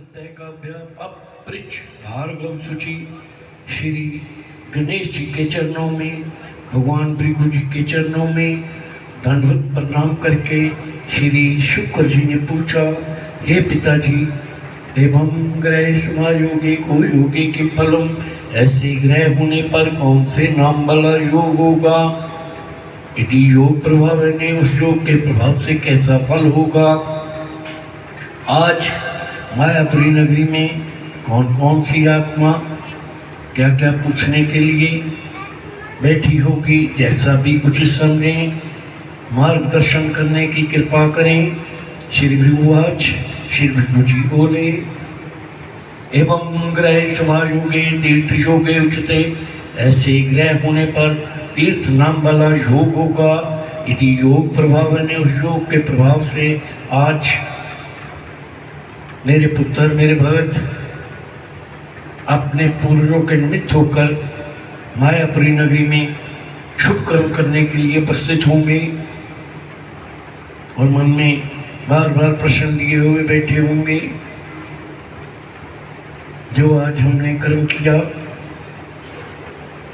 तैकाभ्य अपृच्छ भार्गव शुचि श्री गणेश जी के चरणों में, भगवान भृगु जी के चरणों में दंडवत प्रणाम करके श्री शुक्र जी ने पूछा, हे पिताजी, एवं ग्रह समायोगे को योगे के फलम, ऐसे ग्रह होने पर कौन से नाम वाला योग होगा? यदि योग प्रभाव ने उस योग के प्रभाव से कैसा फल होगा? आज मायापुरी नगरी में कौन कौन सी आत्मा क्या क्या पूछने के लिए बैठी होगी, जैसा भी कुछ समझें, मार्गदर्शन करने की कृपा करें। श्री भृगुवाच, श्री भृगु जी बोले, एवं ग्रह समायोगे तीर्थ योगे उचते, ऐसे ग्रह होने पर तीर्थ नाम वाला योग होगा। यदि योग प्रभाव ने उस योग के प्रभाव से आज मेरे पुत्र, मेरे भगत अपने पूर्वजों के निमित्त होकर मायापुरी नगरी में शुभ कर्म करने के लिए उपस्थित होंगे और मन में बार बार प्रश्न लिए हुए बैठे होंगे, जो आज हमने कर्म किया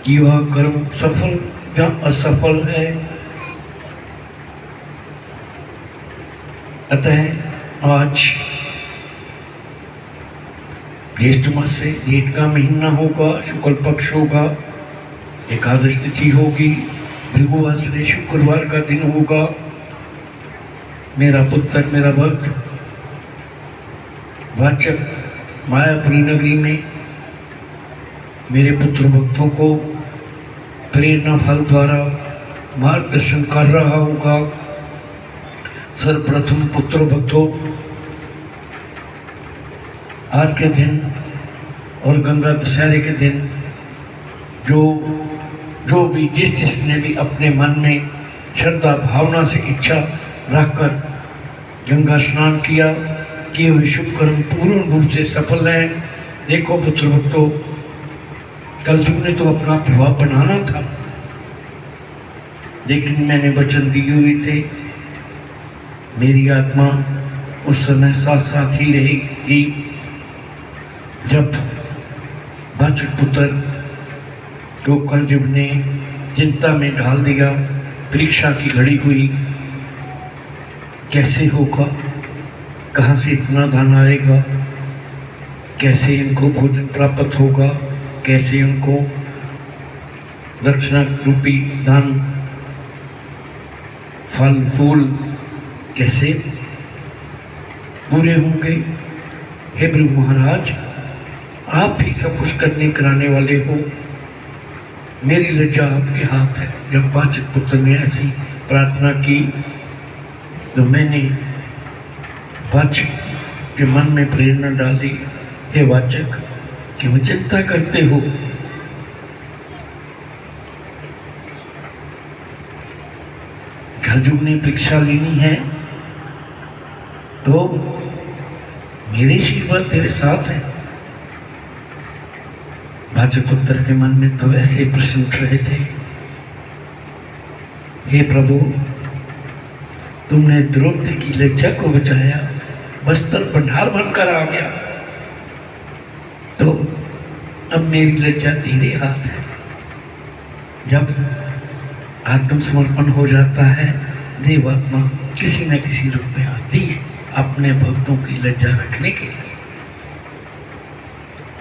कि वह कर्म सफल या असफल है। अतः आज ज्येष्ठ मास से जेठ का महीना होगा, शुक्ल पक्ष होगा, एकादश तिथि होगी, भृगुवार से शुक्रवार का दिन होगा। मेरा पुत्र, मेरा भक्त वाचक मायापुरी नगरी में मेरे पुत्र भक्तों को प्रेरणा फल द्वारा मार्गदर्शन कर रहा होगा। सर्वप्रथम पुत्र भक्तों, आज के दिन और गंगा दशहरे के दिन जो भी जिसने भी अपने मन में श्रद्धा भावना से इच्छा रखकर गंगा स्नान किया, किए हुए शुभ कर्म पूर्ण रूप से सफल हैं। देखो पुत्र भक्तों, कलयुग ने तो अपना प्रभाव बनाना था, लेकिन मैंने वचन दिए हुए थे, मेरी आत्मा उस समय साथ साथ ही रहेगी। जब वाचक पुत्र को कलयुग ने चिंता में डाल दिया, परीक्षा की घड़ी हुई, कैसे होगा, कहाँ से इतना धन आएगा, कैसे इनको भोजन प्राप्त होगा, कैसे उनको दक्षिणा रूपी धन फल फूल कैसे पूरे होंगे। हे भृगु महाराज, आप ही सब कुछ करने कराने वाले हो, मेरी लज्जा आपके हाथ है। जब वाचक पुत्र ने ऐसी प्रार्थना की तो मैंने वाचक के मन में प्रेरणा डाली, हे वाचक, क्यों चिंता करते हो? कलयुग ने परीक्षा लेनी है तो मेरे आशीर्वाद तेरे साथ है। वाचक पुत्र के मन में तो ऐसे प्रश्न उठ रहे थे, हे प्रभु, तुमने द्रौपदी की लज्जा को बचाया, वस्त्र भंडार बनकर आ गया, तो अब मेरी लज्जा तेरे हाथ है। जब आत्मसमर्पण हो जाता है, देवात्मा किसी न किसी रूप में आती है अपने भक्तों की लज्जा रखने के लिए।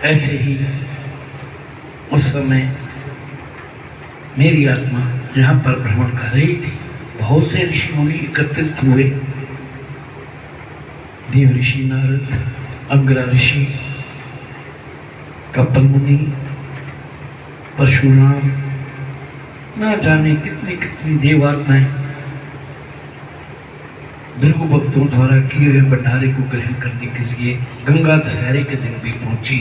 ऐसे ही उस समय मेरी आत्मा यहाँ पर भ्रमण कर रही थी, बहुत से ऋषि मुनि एकत्रित हुए, देव ऋषि नारद, अंगिरा ऋषि, कपिल मुनि, परशुराम, ना जाने कितनी कितनी देवात्माएं भृगु भक्तों द्वारा किए हुए भंडारे को ग्रहण करने के लिए गंगा दशहरे के दिन भी पहुंची।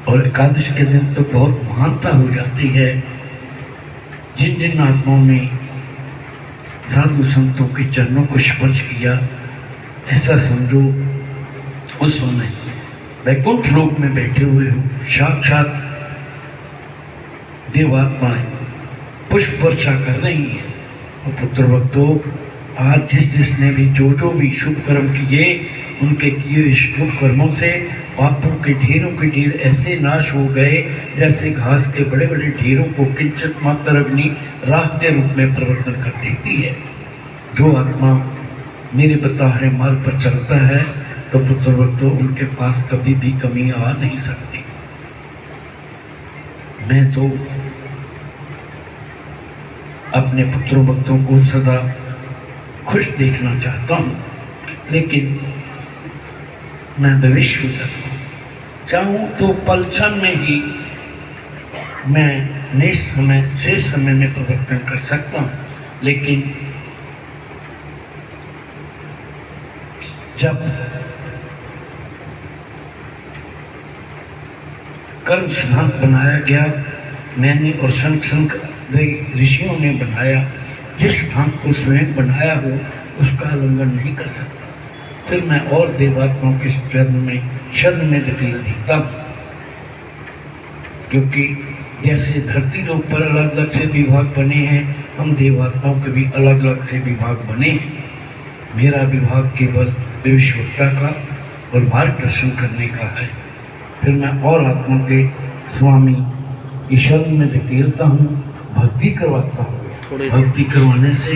और एकादश के दिन तो बहुत महानता हो जाती है। जिन जिन आत्माओं ने साधु संतों के चरणों को स्पर्श किया, ऐसा समझो उस समय वैकुंठ लोक में बैठे हुए हो, साक्षात देवात्माएं पुष्प वर्षा कर रही हैं। और पुत्र भक्तों, आज जिसने भी जो भी शुभ कर्म किए, उनके किए हुए शुभ कर्मों से पापों के ढेरों के ढेर ऐसे नाश हो गए जैसे घास के बड़े बड़े ढेरों को किंचित मात्र अग्नि राख के रूप में परिवर्तन कर देती है। जो आत्मा मेरे बताए मार्ग पर चलता है तो पुत्र भक्तों उनके पास कभी भी कमी आ नहीं सकती। मैं तो अपने पुत्रों भक्तों को सदा खुश देखना चाहता हूँ, लेकिन मैं भविष्य हो जाता हूँ। चाहूँ तो पल क्षण में ही मैं शेष समय में परिवर्तन कर सकता हूँ, लेकिन जब कर्म सिद्धांत बनाया गया, मैंने और संग ऋषियों ने बनाया, जिस स्थान को स्वयं बनाया हो उसका उल्लंघन नहीं कर सकता। फिर मैं और देवात्माओं के शरण में धकेल देता हूँ, क्योंकि जैसे धरती लोग पर अलग अलग से विभाग बने हैं, हम देवात्माओं के भी अलग अलग से विभाग बने हैं। मेरा विभाग केवल विश्वता का और मार्गदर्शन करने का है। फिर मैं और आत्मा के स्वामी ईश्वर में धकेलता हूँ, भक्ति करवाता हूँ। भक्ति करवाने से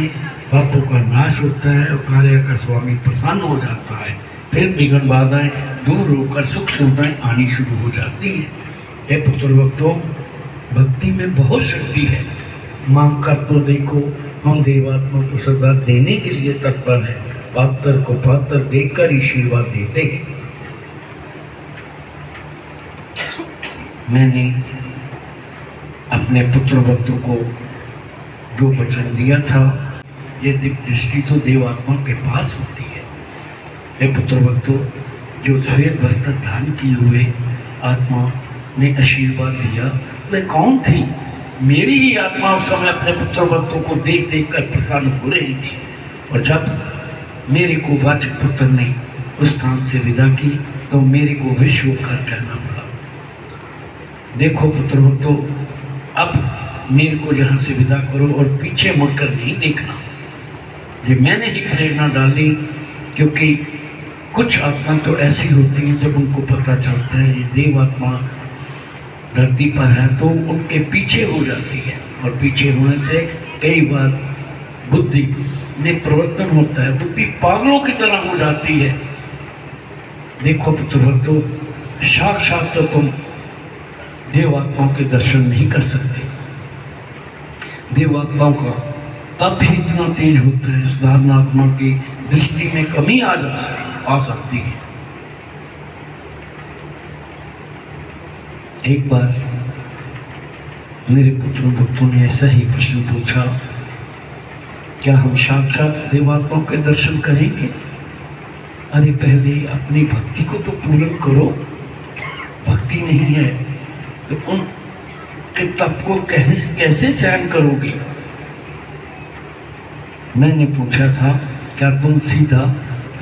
पापों का नाश होता है और कार्य का स्वामी प्रसन्न हो जाता है। फिर विघ्न बाधाएं दूर होकर सुख सुविधाएं आनी शुरू हो जाती हैं। हे पुत्र भक्तों, भक्ति में बहुत शक्ति है। मांग कर तो देखो, हम देवात्मा को सदा देने के लिए तत्पर है। पात्र को पात्र देकर आशीर्वाद देते हैं। मैंने अपने पुत्र भक्तों को जो वचन दिया था, ये दिव्य दृष्टि तो देवात्मा के पास होती है। हे पुत्र भक्तों, जो श्वेत वस्त्र धारण किए हुए आत्मा ने आशीर्वाद दिया, वह कौन थी? मेरी ही आत्मा उस समय अपने पुत्र भक्तों को देख देख कर प्रसन्न हो रही थी। और जब मेरे को वाचक पुत्र ने उस स्थान से विदा की तो मेरे को विश्व कर कहना पड़ा। देखो पुत्र भक्तों, अब मेरे को जहाँ से विदा करो और पीछे मुड़कर नहीं देखना। ये मैंने ही प्रेरणा डाली, क्योंकि कुछ आत्मा तो ऐसी होती हैं जब उनको पता चलता है ये देव आत्मा धरती पर है तो उनके पीछे हो जाती है, और पीछे होने से कई बार बुद्धि में परिवर्तन होता है, बुद्धि पागलों की तरह हो जाती है। देखो पुत्र भक्तों, साक्षात तो तुम देवात्माओं के दर्शन नहीं कर सकते। देवात्माओं का तब ही इतना तेज होता है, साधारण आत्मा की दृष्टि में कमी आ सकती है। एक बार मेरे पुत्रों भक्तों ने ऐसा ही प्रश्न पूछा, क्या हम साक्षात देवात्माओं के दर्शन करेंगे? अरे पहले अपनी भक्ति को तो पूर्ण करो। भक्ति नहीं है तो उनके तप को कैसे सहन करोगे? मैंने पूछा था, क्या तुम सीधा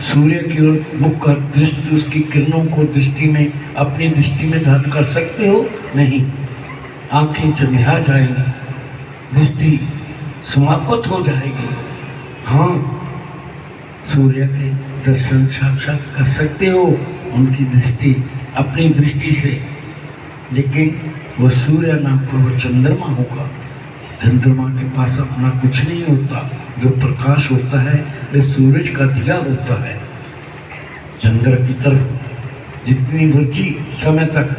सूर्य की ओर मुख कर दृष्टि उसकी किरणों को अपनी दृष्टि में धारण कर सकते हो? नहीं, आंखें चंधिया जाएंगी, दृष्टि समाप्त हो जाएगी। हाँ, सूर्य के दर्शन साक्षात कर सकते हो उनकी दृष्टि अपनी दृष्टि से, लेकिन वह सूर्य नाम पर वह चंद्रमा होगा। चंद्रमा के पास अपना कुछ नहीं होता, जो प्रकाश होता है वह सूरज का दिया होता है। चंद्र की तरफ जितनी रुचि समय तक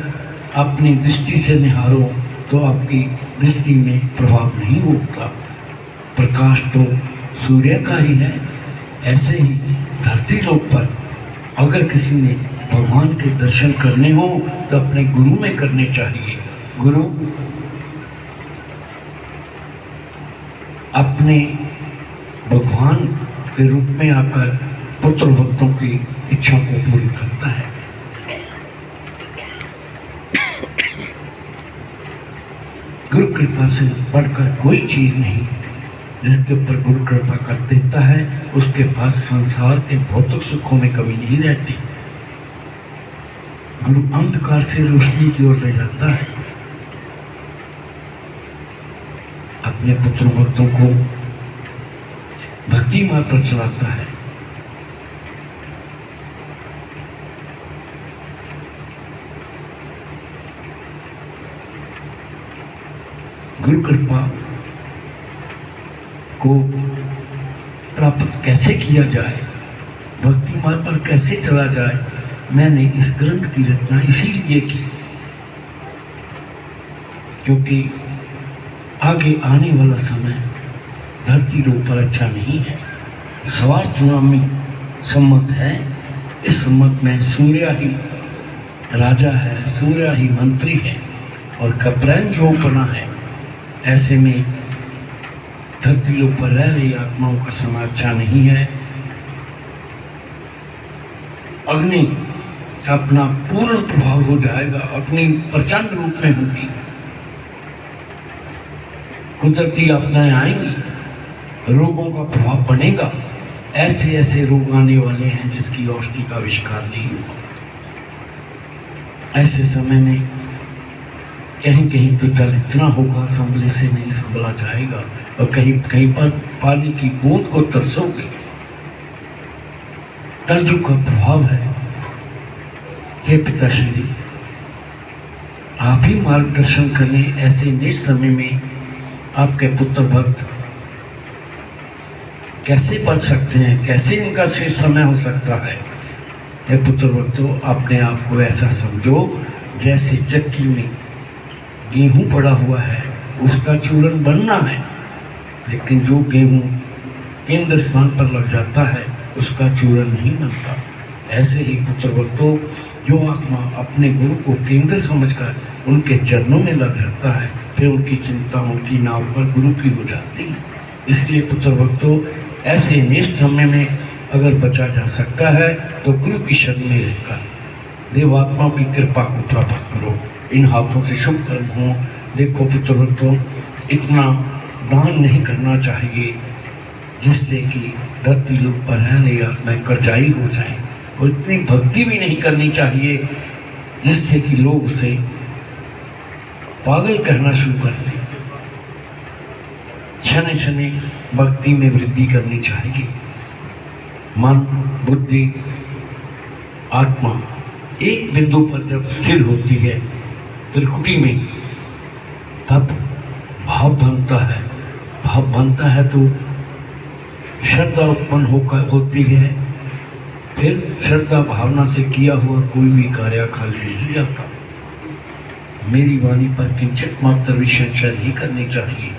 अपनी दृष्टि से निहारो तो आपकी दृष्टि में प्रभाव नहीं होता। प्रकाश तो सूर्य का ही है। ऐसे ही धरती लोक पर अगर किसी ने भगवान के दर्शन करने हो तो अपने गुरु में करने चाहिए। गुरु अपने भगवान के रूप में आकर पुत्र भक्तों की इच्छा को पूरी करता है। गुरु कृपा से बढ़कर कोई चीज नहीं। जिसके ऊपर गुरु कृपा कर देता है उसके पास संसार के भौतिक सुखों में कमी नहीं रहती। गुरु अंधकार से रोशनी की ओर ले जाता है। अपने पुत्र भक्तों को भक्ति मार्ग पर चलाता है। गुरु कृपा को प्राप्त कैसे किया जाए, भक्ति मार्ग पर कैसे चला जाए, मैंने इस ग्रंथ की रचना इसीलिए की क्योंकि आगे आने वाला समय धरती लोक पर अच्छा नहीं है। स्वार्थ नामी सम्मत है। इस सम्मत में सूर्य ही राजा है, सूर्य ही मंत्री है और कप्रेन जो बना है। ऐसे में धरती लोक पर रह रही आत्माओं का समय अच्छा नहीं है। अग्नि का अपना पूर्ण प्रभाव हो जाएगा, अग्नि प्रचंड रूप में होगी, कुदरती आपदाएं आएंगी, रोगों का प्रभाव बनेगा। ऐसे ऐसे रोग आने वाले हैं जिसकी औषधि का आविष्कार नहीं हुआ। ऐसे समय में कहीं कहीं तो जल इतना होगा संभले से नहीं संभला जाएगा और कहीं कहीं पर पानी की बूंद को तरसोगे। कलयुग का प्रभाव है। हे पिताश्री, आप ही मार्गदर्शन करने ऐसे निज समय में आपके पुत्र भक्त कैसे बच सकते हैं, कैसे इनका शेष समय हो सकता है। हे पुत्र भक्तों, अपने आप को ऐसा समझो जैसे चक्की में गेहूं पड़ा हुआ है, उसका चूर्ण बनना है, लेकिन जो गेहूं केंद्र स्थान पर लग जाता है उसका चूर्ण नहीं बनता। ऐसे ही पुत्र भक्तों, जो आत्मा अपने गुरु को केंद्र समझकर उनके चरणों में लग जाता है, फिर उनकी चिंता उनकी नाव पर गुरु की हो जाती है। इसलिए पुत्र भक्तों, ऐसे निष्ठ समय में अगर बचा जा सकता है तो गुरु की शरण में रहकर देवात्माओं की कृपा को प्राप्त करो। इन हाथों से शुभ कर्म हो। देखो पुत्र भक्तों, इतना दान नहीं करना चाहिए जिससे कि धरती लोक पर रह रही आत्माएं कर्जाई हो जाए, और इतनी भक्ति भी नहीं करनी चाहिए जिससे कि लोग उसे पागल कहना शुरू कर दें। क्षण क्षण भक्ति में वृद्धि करनी चाहिए। मन, बुद्धि, आत्मा एक बिंदु पर जब स्थिर होती है त्रिकुटी में, तब भाव बनता है। भाव बनता है तो श्रद्धा उत्पन्न होती है। फिर श्रद्धा भावना से किया हुआ कोई भी कार्य खाली नहीं जाता। मेरी वाणी पर किंचित मात्र भी संशय नहीं करनी चाहिए।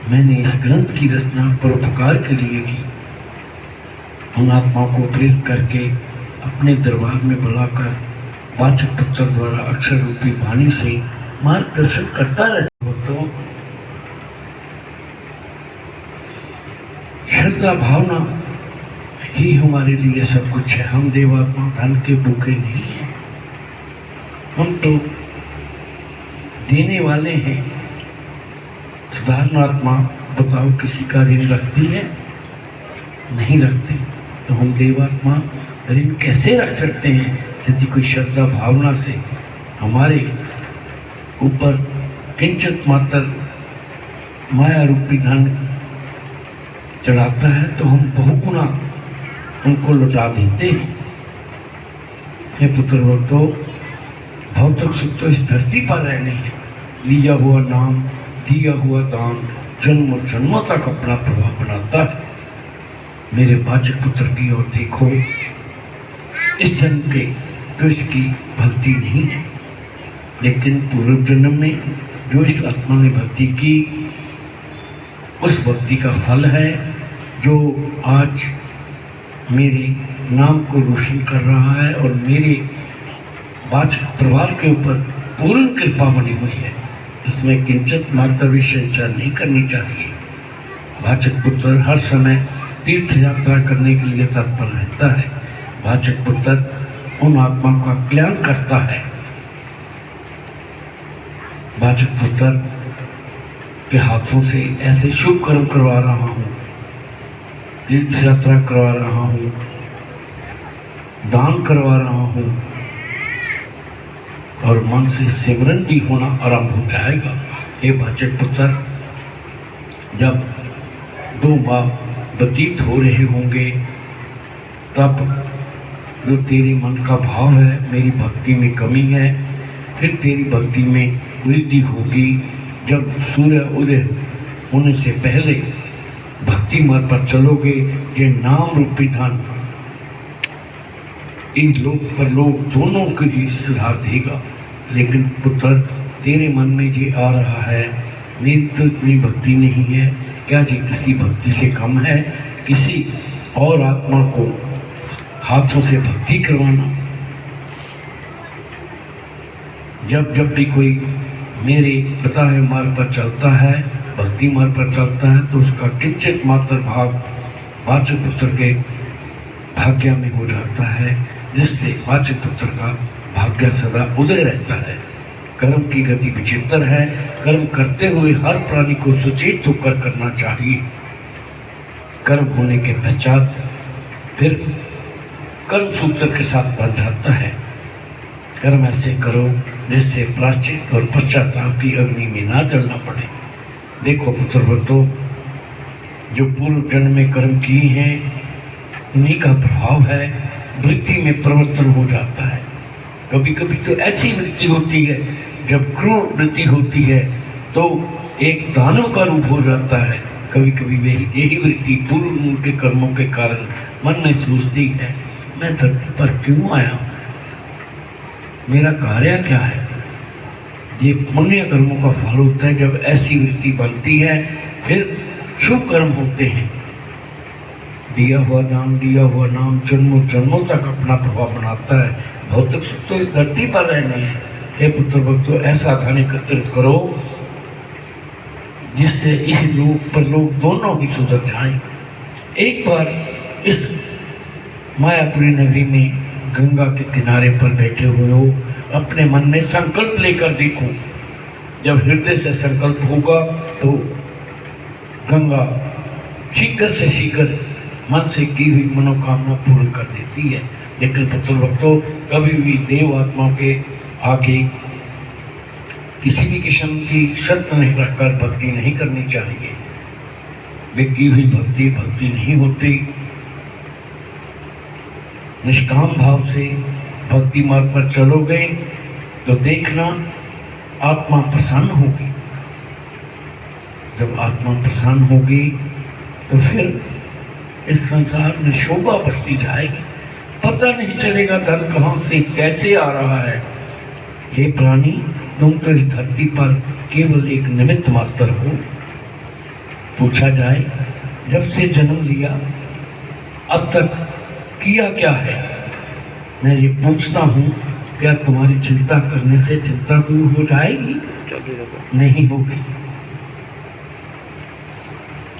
मैंने इस ग्रंथ की रचना परोपकार के लिए की। उन आत्माओं को प्रेरित करके अपने दरबार में बुलाकर वाचक पुत्र द्वारा अक्षर रूपी वाणी से मार्गदर्शन करता रहता। तो श्रद्धा भावना ही हमारे लिए सब कुछ है। हम देवात्मा धन के भूखे नहीं हैं, हम तो देने वाले हैं। साधारण आत्मा बताओ किसी का ऋण रखती है? नहीं रखती। तो हम देवात्मा ऋण कैसे रख सकते हैं यदि कोई श्रद्धा भावना से हमारे ऊपर किंचित मात्र माया रूपी धन चढ़ाता है तो हम बहुगुना उनको लौटा देते हैं। हे पुत्र भक्तों, भौतिक सुख तो इस धरती पर रहने हैं। लिया हुआ नाम, दिया हुआ दान जन्म जन्मों तक अपना प्रभाव बनाता है। मेरे वाचक पुत्र की ओर देखो, इस जन्म के तो इसकी भक्ति नहीं है, लेकिन पूर्व जन्म में जो इस आत्मा ने भक्ति की, उस भक्ति का फल है जो आज मेरे नाम को रोशन कर रहा है और मेरे वाचक परिवार के ऊपर पूर्ण कृपा बनी हुई है। इसमें किंचित मात्र भी संचार नहीं करनी चाहिए। वाचक पुत्र हर समय तीर्थ यात्रा करने के लिए तत्पर रहता है। वाचक पुत्र उन आत्माओं का कल्याण करता है। वाचक पुत्र के हाथों से ऐसे शुभ कर्म करवा रहा हूँ, तीर्थ यात्रा करवा रहा हूँ, दान करवा रहा हूँ, और मन से सिमरन भी होना आरंभ हो जाएगा। हे वाचक पुत्र, जब 2 माह व्यतीत हो रहे होंगे, तब जो तेरे मन का भाव है, मेरी भक्ति में कमी है, फिर तेरी भक्ति में वृद्धि होगी। जब सूर्य उदय होने से पहले भक्ति मार्ग पर चलोगे, ये नाम रूपी धन इन लोक पर लोग दोनों को ही सुधार देगा। लेकिन पुत्र, तेरे मन में ये आ रहा है, मेरी तो इतनी भक्ति नहीं है, क्या ये किसी भक्ति से कम है? किसी और आत्मा को हाथों से भक्ति करवाना। जब भी कोई मेरे बताए मार्ग पर चलता है, भक्ति मार्ग पर चलता है, तो उसका किंचित मात्र भाग वाचक पुत्र के भाग्य में हो जाता है, जिससे वाचक पुत्र का भाग्य सदा उदय रहता है। कर्म की गति विचित्र है। कर्म करते हुए हर प्राणी को सुचेत होकर करना चाहिए। कर्म होने के पश्चात फिर कर्म सूत्र के साथ बन जाता है। कर्म ऐसे करो जिससे प्रायश्चित और पश्चाताप की अग्नि में ना जलना पड़े। देखो पुत्र भक्तों, जो पूर्व जन्म में कर्म किए हैं, उन्हीं का प्रभाव है, वृत्ति में परिवर्तन हो जाता है। कभी कभी तो ऐसी वृत्ति होती है, जब क्रूर वृत्ति होती है तो एक दानव का रूप हो जाता है। कभी कभी यही वृत्ति पूर्व के कर्मों के कारण मन में सोचती है, मैं धरती पर क्यों आया, मेरा कार्य क्या है। ये पुण्य कर्मों का फल होता है। जब ऐसी वृत्ति बनती है, फिर शुभ कर्म होते हैं। दिया हुआ दान, दिया हुआ नाम जन्मों जन्मों तक अपना प्रभाव बनाता है। भौतिक सुख तो इस धरती पर रहने हैं। हे पुत्र भक्तों, ऐसा धन एकत्रित करो जिससे इस लोक पर लोग दोनों ही सुधर जाएं। एक बार इस मायापुरी नगरी में गंगा के किनारे पर बैठे हुए हो, अपने मन में संकल्प लेकर देखो। जब हृदय से संकल्प होगा तो गंगा शीघ्र से शीघ्र मन से की हुई मनोकामना पूर्ण कर देती है। लेकिन पुत्र भक्तों, कभी भी देव आत्माओं के आगे किसी भी किस्म की शर्त नहीं रखकर भक्ति नहीं करनी चाहिए। वे की हुई भक्ति भक्ति नहीं होती। निष्काम भाव से भक्ति मार्ग पर चलोगे तो देखना आत्मा प्रसन्न होगी। जब आत्मा प्रसन्न होगी तो फिर इस संसार में शोभा बढ़ती जाएगी। पता नहीं चलेगा धन कहाँ से कैसे आ रहा है। हे प्राणी, तुम तो इस धरती पर केवल एक निमित्त मात्र हो। पूछा जाए, जब से जन्म लिया अब तक किया क्या है? मैं ये पूछता हूँ, क्या तुम्हारी चिंता करने से चिंता दूर हो जाएगी? नहीं होगी।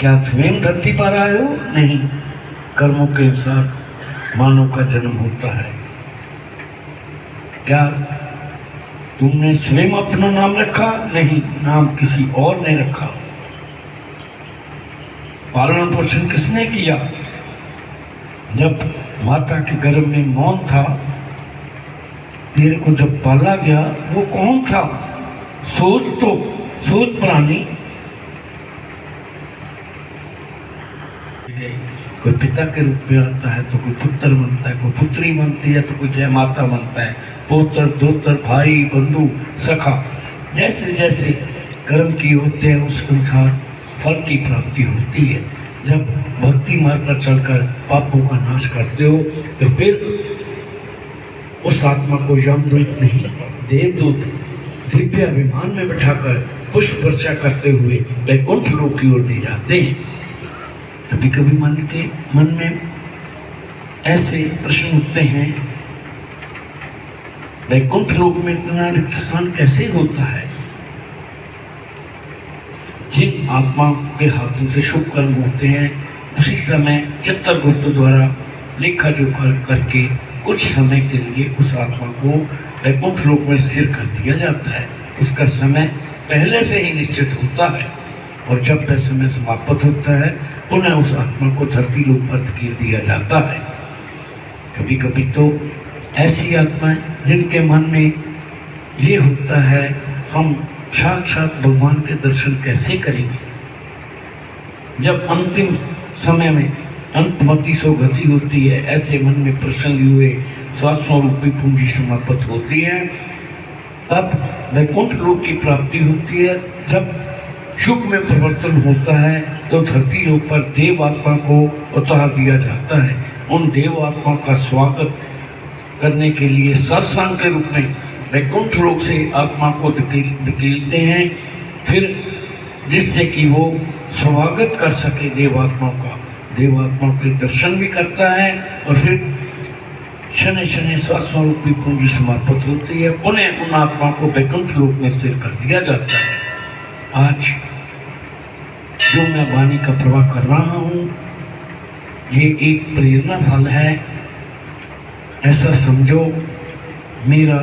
क्या स्वयं धरती पर आए हो? नहीं। कर्मों के अनुसार मानव का जन्म होता है। क्या तुमने स्वयं अपना नाम रखा? नहीं, नाम किसी और ने रखा। पालन पोषण किसने किया? जब माता के गर्भ में मौन था, तेरे को जब पाला गया वो कौन था? सोच प्राणी। कोई पिता के रूप में आता है तो कोई पुत्र बनता है, कोई पुत्री बनती है तो कोई जय माता बनता है। पोत्र दोतर भाई बंधु सखा, जैसे जैसे कर्म किए होते हैं उस अनुसार फल की प्राप्ति होती है। जब भक्ति मार्ग पर चलकर पापों का नाश करते हो तो फिर उस आत्मा को यमदूत नहीं, देवदूत दिव्य अभिमान में बैठाकर पुष्प वर्षा करते हुए वैकुंठ लोक की ओर ले जाते हैं। कभी कभी मन में ऐसे प्रश्न उठते हैं, वैकुंठ लोक में इतना रिक्त स्थान कैसे होता है? जिन आत्मा के हाथों से शुभ कर्म होते हैं, उसी समय चित्रगुप्त द्वारा लेखा जोखा करके कुछ समय के लिए उस आत्मा को वैकुंठ लोक में स्थिर कर दिया जाता है। उसका समय पहले से ही निश्चित होता है और जब वह समय समाप्त होता है पुनः उस आत्मा को धरती लोक पर धकेल दिया जाता है। कभी कभी तो ऐसी आत्माएं जिनके मन में ये होता है, हम साक्षात भगवान के दर्शन कैसे करेंगे? जब अंतिम समय में अंतमति सो गति होती है, ऐसे मन में प्रश्न हुए 700 रूपी पूंजी समाप्त होती है, तब वैकुंठ लोक की प्राप्ति होती है। जब युग में परिवर्तन होता है तो धरती लोक पर देव आत्मा को उतार दिया जाता है। उन देव आत्मा का स्वागत करने के लिए सत्संग के रूप में वैकुंठ लोक से आत्मा को धकेलते हैं, फिर जिससे कि वो स्वागत कर सके देवात्मा का, देवात्मा के दर्शन भी करता है और फिर शनि शनि 700 रूपी पूंजी समाप्त होती है। पुनः उन आत्मा को वैकुंठ लोक में स्थिर कर दिया जाता है। आज जो मैं वाणी का प्रवाह कर रहा हूँ, ये एक प्रेरणा फल है, ऐसा समझो। मेरा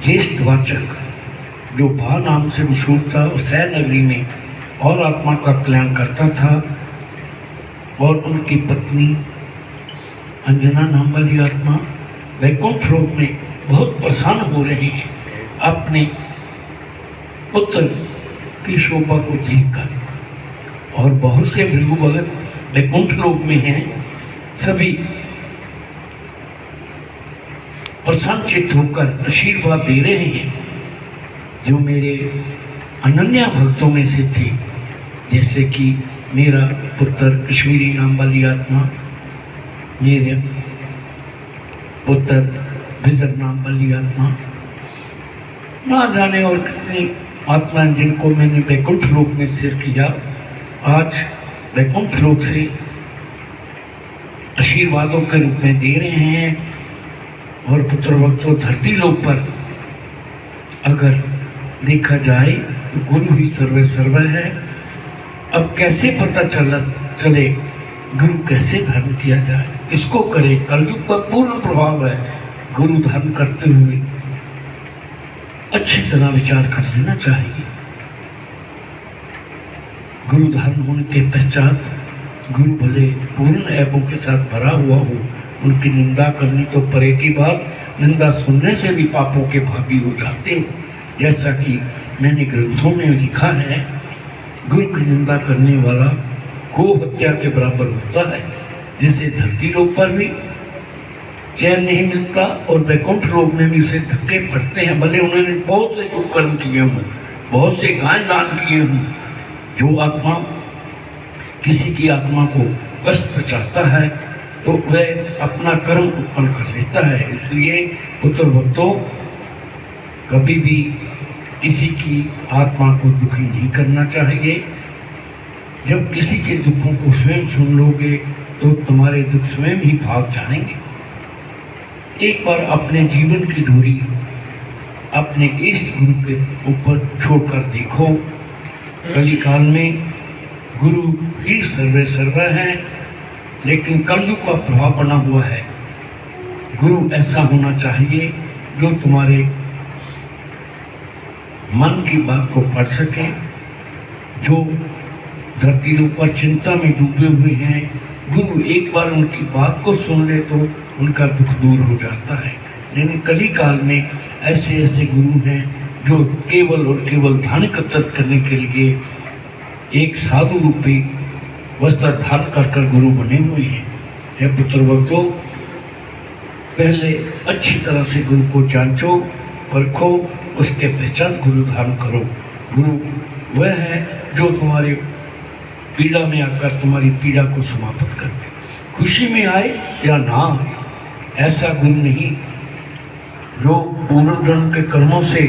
ज्येष्ठ वाचक जो भा नाम से मशहूर था, सै नगरी में और आत्मा का कल्याण करता था, और उनकी पत्नी अंजना नाम वाली आत्मा वैकुंठ लोक में बहुत प्रसन्न हो रही है अपने पुत्र की शोभा को देखकर। और बहुत से भृगु भगत वैकुंठ लोक में हैं, सभी प्रसन्नचित्त होकर आशीर्वाद दे रहे हैं, जो मेरे अनन्या भक्तों में से थे, जैसे कि मेरा पुत्र कश्मीरी नाम वाली आत्मा, मेरे पुत्र विदर नाम वाली आत्मा, ना जाने और कितनी आत्माएं जिनको मैंने वैकुंठ लोक में स्थिर किया, आज वैकुंठ लोक से आशीर्वादों के रूप में दे रहे हैं। और पुत्र भक्तों, धरती लोक पर अगर देखा जाए तो गुरु ही सर्वे सर्व है। अब कैसे पता चले गुरु कैसे धर्म किया जाए, किसको करे? कलयुग पर पूर्ण प्रभाव है। गुरु धर्म करते हुए अच्छी तरह विचार कर लेना चाहिए। गुरु धर्म होने के पश्चात गुरु भले पूर्ण ऐबों के साथ भरा हुआ हो, उनकी निंदा करनी तो परे की बात, निंदा सुनने से भी पापों के भागी हो जाते हो। जैसा कि मैंने ग्रंथों में लिखा है, गुरु की निंदा करने वाला गो हत्या के बराबर होता है, जिसे धरती लोक पर भी चैन नहीं मिलता और वैकुंठ लोक में भी उसे धक्के पड़ते हैं। भले उन्होंने बहुत से शुभ कर्म किए हों, बहुत से गाय दान किए हों। जो आत्मा किसी की आत्मा को कष्ट पहुंचाता है तो वह अपना कर्म उत्पन्न कर लेता है। इसलिए पुत्र भक्तों, कभी भी किसी की आत्मा को दुखी नहीं करना चाहिए। जब किसी के दुखों को स्वयं सुन लोगे तो तुम्हारे दुख स्वयं ही भाग जाएंगे। एक बार अपने जीवन की धुरी अपने इष्ट गुरु के ऊपर छोड़कर देखो। कलिकाल में गुरु ही सर्वे सर्व है, लेकिन कलयुग का प्रभाव बना हुआ है। गुरु ऐसा होना चाहिए जो तुम्हारे मन की बात को पढ़ सके। जो धरती लोक पर चिंता में डूबे हुए हैं, गुरु एक बार उनकी बात को सुन ले तो उनका दुख दूर हो जाता है। लेकिन कली काल में ऐसे ऐसे गुरु हैं जो केवल और केवल धन एकत्रित करने के लिए एक साधु रूपी वस्त्र धारण कर गुरु बने हुए हैं। हे पुत्र भक्तों, पहले अच्छी तरह से गुरु को जांचो, परखो, उसके पश्चात गुरु धारण करो। गुरु वह है जो तुम्हारी पीड़ा में आकर तुम्हारी पीड़ा को समाप्त कर दे, खुशी में आए या ना आए। ऐसा गुरु नहीं जो पूर्ण जन्म के कर्मों से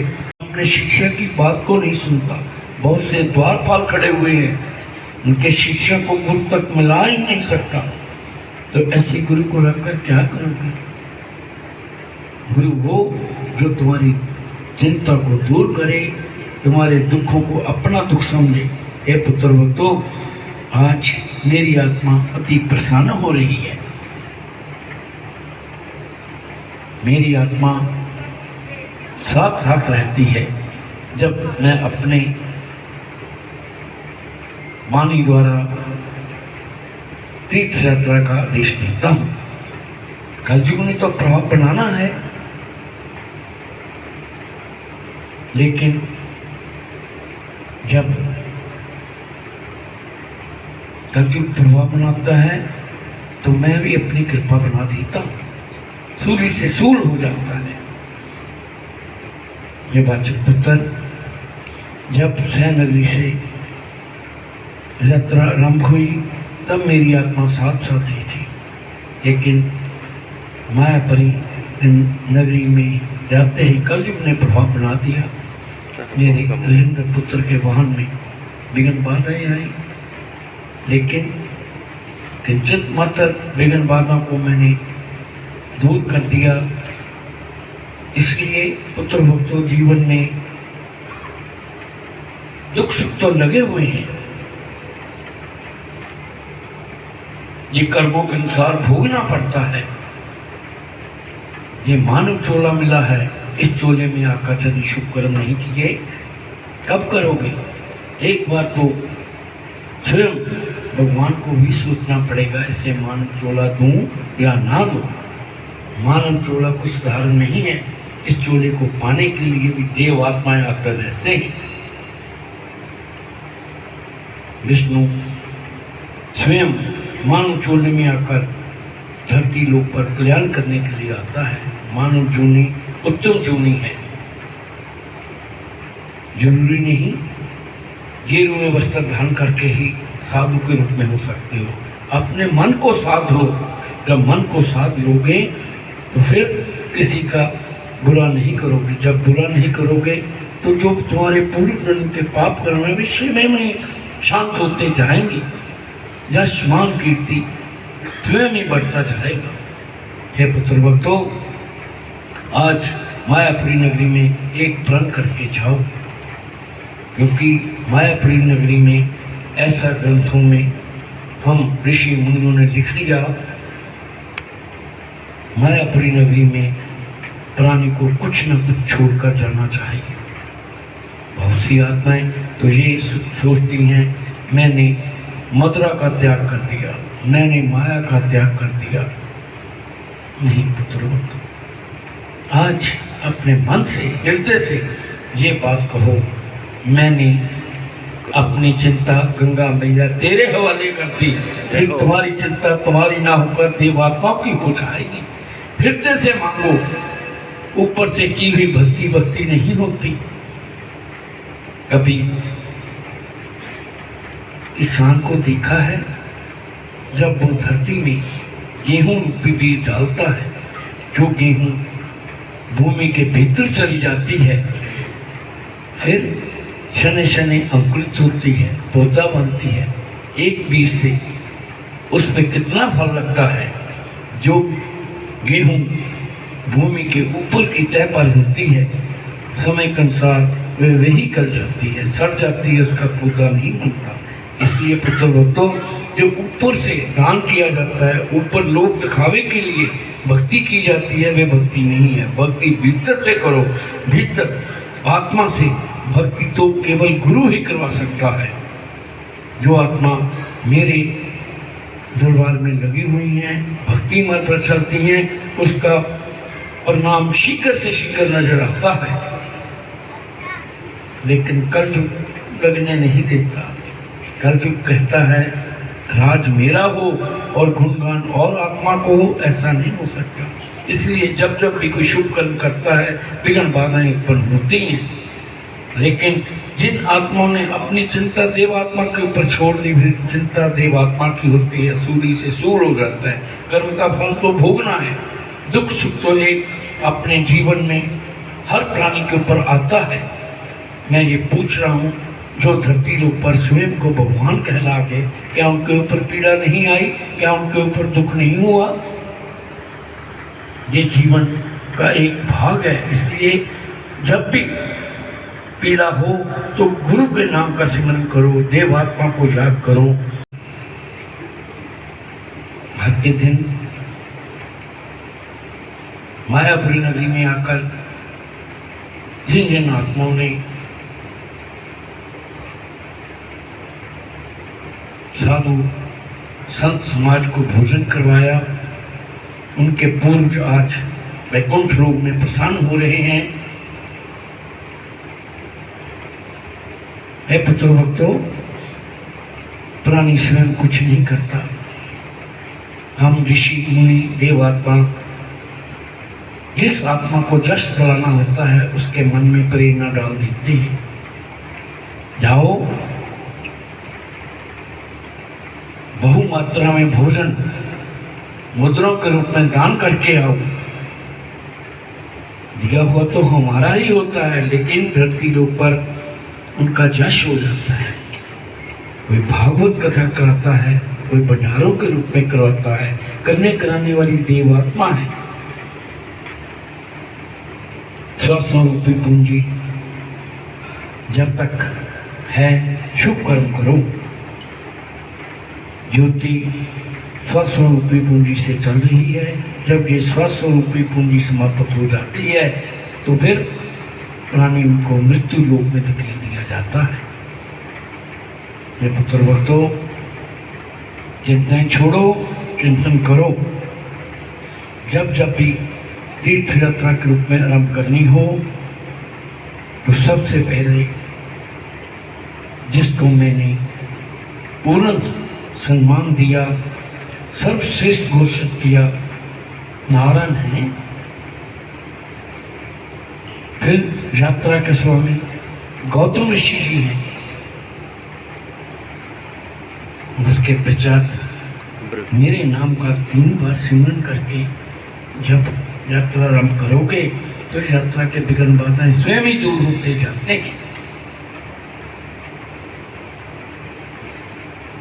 अपने शिष्य की बात को नहीं सुनता। बहुत से द्वारपाल खड़े हुए हैं, उनके शिष्य को गुरु तक मिला ही नहीं सकता। तो ऐसे गुरु को रखकर क्या करोगे? गुरु वो जो तुम्हारी चिंता को दूर करे, तुम्हारे दुखों को अपना दुख समझे। हे पुत्र भक्तों, आज मेरी आत्मा अति प्रसन्न हो रही है। मेरी आत्मा साथ साथ रहती है जब मैं अपने वाणी द्वारा तीर्थ यात्रा का आदेश देता हूँ। कलयुग ने तो प्रभाव बनाना है, लेकिन जब कलयुग प्रभाव बनाता है तो मैं भी अपनी कृपा बना देता हूँ, सूर्य से सूर हो जाता है। ये वाचक पुत्र जब सैनगरी से यात्रा आरंभ हुई तब मेरी आत्मा साथ साथ ही थी, लेकिन मायापरी नगरी में जाते ही कलयुग ने प्रभाव बना दिया। मेरे राजेंद्र पुत्र के वाहन में विघ्न बाधाएं आई, लेकिन किंचित मात्र विघ्न बाधा को मैंने दूर कर दिया। इसलिए पुत्र भक्तों, जीवन में दुख सुख तो लगे हुए हैं, ये कर्मों के अनुसार भोगना पड़ता है। ये मानव चोला मिला है, इस चोले में आकर यदि शुभ कर्म नहीं किए कब करोगे? एक बार तो स्वयं भगवान को भी सोचना पड़ेगा, इसे मानव चोला दूं या ना दूं। मानव चोला कुछ साधारण नहीं है, इस चोले को पाने के लिए भी देव आत्माएं आते रहते हैं। विष्णु स्वयं मानव चोले में आकर धरती लोक पर कल्याण करने के लिए आता है। मानव जूनी उत्तम जूनी है, जरूरी नहीं गेरुए वस्त्र धारण करके ही साधु के रूप में हो सकते हो। अपने मन को साध लो, जब मन को साध लोगे तो फिर किसी का बुरा नहीं करोगे। जब बुरा नहीं करोगे तो जो तुम्हारे पूर्व जन्म के पाप कर्म है विश्व में शांत होते जाएंगे, यश मान कीर्ति स्वयं ही बढ़ता जाएगा। हे पुत्र भक्तों, आज मायापुरी नगरी में एक प्रण करके जाओ, क्योंकि मायापुरी नगरी में ऐसा ग्रंथों में हम ऋषि मुनियों ने लिख दिया, मायापुरी नगरी में प्राणी को कुछ न कुछ छोड़कर जाना चाहिए। बहुत सी आत्माएं तो ये सोचती हैं मैंने मदिरा का त्याग कर दिया, मैंने माया का त्याग कर दिया। नहीं पुत्र, आज अपने मन से हृदय से ये बात कहो, मैंने अपनी चिंता गंगा मैया तेरे हवाले कर दी, फिर तुम्हारी चिंता तुम्हारी ना होकर देवात्माओं की हो जाएगी। हृदय से मांगो, ऊपर से की हुई भक्ति भक्ति नहीं होती। कभी किसान को देखा है, जब वो धरती में गेहूं रूपी बीज डालता है, जो गेहूं भूमि के भीतर चली जाती है, फिर शने शने अंकुरित होती है, पौधा बनती है। एक बीज से उसमें कितना फल लगता है। जो गेहूं भूमि के ऊपर की तह पर होती है, समय के अनुसार वे वही गल जाती है, सड़ जाती है, उसका पौधा नहीं बनता। इसलिए पुत्र भक्तों, जो ऊपर से दान किया जाता है, ऊपर लोग दिखावे के लिए भक्ति की जाती है, वे भक्ति नहीं है। भक्ति भीतर से करो, भीतर आत्मा से। भक्ति तो केवल गुरु ही करवा सकता है। जो आत्मा मेरे दरबार में लगी हुई हैं, भक्ति मार्ग पर चलती हैं, उसका परिणाम शीघ्र से शीघ्र नजर आता है। लेकिन कलयुग लगने नहीं देता। कलयुग कहता है राज मेरा हो और गुणगान और आत्मा को हो, ऐसा नहीं हो सकता। इसलिए जब जब भी कोई शुभ कर्म करता है, विघ्न बाधाएं उत्पन्न होती हैं। लेकिन जिन आत्माओं ने अपनी चिंता देवात्मा के ऊपर छोड़ दी, फिर चिंता देवात्मा की होती है, सूर्य से सूर हो जाता है। कर्म का फल तो भोगना है, दुख सुख तो एक अपने जीवन में हर प्राणी के ऊपर आता है। मैं ये पूछ रहा हूँ, जो धरती लोग पर स्वयं को भगवान कहला के, क्या उनके ऊपर पीड़ा नहीं आई? क्या उनके ऊपर दुख नहीं हुआ? ये जीवन का एक भाग है। इसलिए जब भी पीड़ा हो तो गुरु के नाम का सिमरन करो, देवात्मा को याद करो। आज के दिन मायापुरी नगरी में आकर जिन जिन आत्माओं ने साधु संत समाज को भोजन करवाया, उनके पूर्वज आज वैकुंठ लोक में प्रसन्न हो रहे हैं। हे पुत्र भक्तों, प्राणी स्वयं कुछ नहीं करता। हम ऋषि मुनि देवात्मा जिस आत्मा को जश दिलाना होता है उसके मन में प्रेरणा डाल देते हैं, जाओ बहु मात्रा में भोजन मुद्राओं के रूप में दान करके आओ। दिया हुआ तो हमारा ही होता है, लेकिन धरती लोक पर उनका जश हो जाता है। कोई भागवत कथा कराता है, कोई भंडारों के रूप में करवाता है, करने कराने वाली देवात्मा है। स्वास्थ्य रूपी पूंजी जब तक है शुभ कर्म करो। ज्योति स्वस्वरूपी पूंजी से चल रही है। जब ये स्वस्वरूपी पूंजी समाप्त हो जाती है तो फिर प्राणी को मृत्यु लोक में धकेल दिया जाता है। ये पुत्र भक्तों, चिंताएं छोड़ो, चिंतन करो। जब जब भी तीर्थ यात्रा के रूप में आरंभ करनी हो तो सबसे पहले जिसको मैंने पूर्ण सम्मान दिया, सर्वश्रेष्ठ घोषित किया, नारायण है। फिर यात्रा के स्वामी गौतम ऋषि जी हैं। उसके पश्चात मेरे नाम का 3 बार सिमरन करके जब यात्रा आरंभ करोगे तो यात्रा के विघ्न बाधाएं स्वयं ही दूर होते जाते हैं।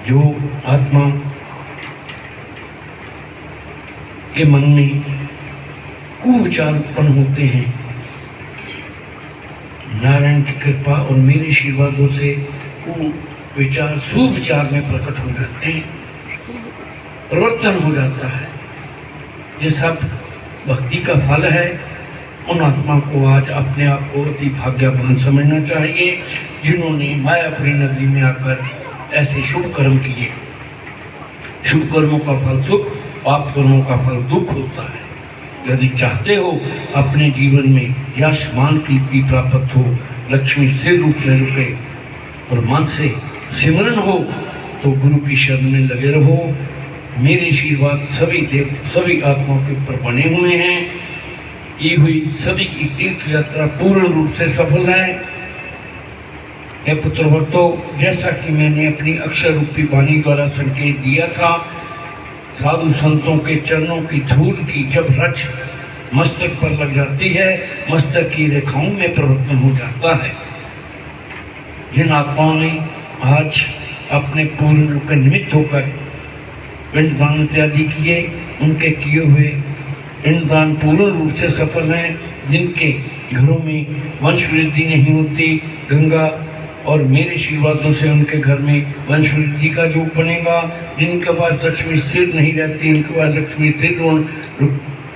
जो आत्मा के मन में कुविचार उत्पन्न होते हैं, नारायण की कृपा और मेरे आशीर्वादों से कुविचार सुविचार में प्रकट हो जाते हैं, प्रवर्तन हो जाता है। ये सब भक्ति का फल है। उन आत्मा को आज अपने आप को अति भाग्यवान समझना चाहिए जिन्होंने मायापुरी नगरी में आकर ऐसे शुभ कर्म किए। शुभ कर्मों का फल सुख, पाप कर्मों का फल दुख होता है। यदि चाहते हो अपने जीवन में यश मान कीर्ति प्राप्त हो, लक्ष्मी स्थिर रूप में रुके और मन से सिमरन हो तो गुरु की शरण में लगे रहो। मेरे आशीर्वाद सभी आत्माओं के ऊपर बने हुए हैं। की हुई सभी की तीर्थ यात्रा पूर्ण रूप से सफल है। हे पुत्र भक्तों, जैसा कि मैंने अपनी अक्षर रूपी वाणी द्वारा संकेत दिया था, साधु संतों के चरणों की धूल की जब रच मस्तक पर लग जाती है, मस्तक की रेखाओं में परिवर्तन हो जाता है। जिन आत्माओं ने आज अपने पूर्ण रूप के निमित्त होकर पिंडदान इत्यादि किए, उनके किए हुए पिंडदान पूर्ण रूप से सफल हैं। जिनके घरों में वंश वृद्धि नहीं होती, गंगा और मेरे आशीर्वादों से उनके घर में वंश वृद्धि का योग बनेगा। जिनके पास लक्ष्मी स्थिर नहीं रहती, उनके पास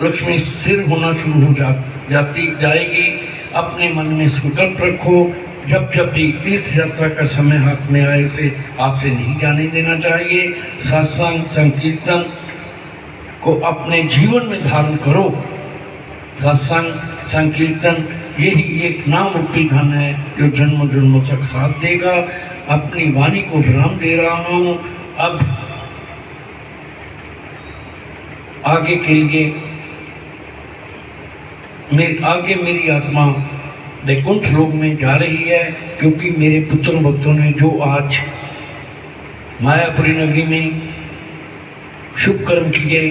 लक्ष्मी स्थिर होना शुरू हो जाएगी। अपने मन में संकल्प रखो, जब जब भी तीर्थ यात्रा का समय हाथ में आए उसे हाथ से नहीं जाने देना चाहिए। सत्संग संकीर्तन को अपने जीवन में धारण करो। सत्संग संकीर्तन यही एक नाम रूपी धन है जो जन्म जन्मों तक साथ देगा। अपनी वाणी को विराम दे रहा हूँ। अब आगे के लिए मेरी आत्मा वैकुंठ लोक में जा रही है, क्योंकि मेरे पुत्र भक्तों ने जो आज मायापुरी नगरी में शुभ कर्म किए,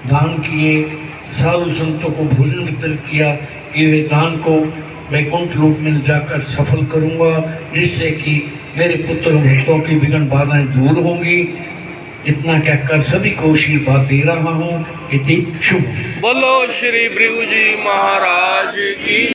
दान किए, साधु संतों को भोजन वितरित किया, कि वे दान को वैकुंठ लोक में जाकर सफल करूंगा, जिससे कि मेरे पुत्र भक्तों की विघ्न बाधाएं दूर होंगी। इतना कहकर सभी को आशीर्वाद दे रहा हूँ। इति शुभ। बोलो श्री भृगु जी महाराज की।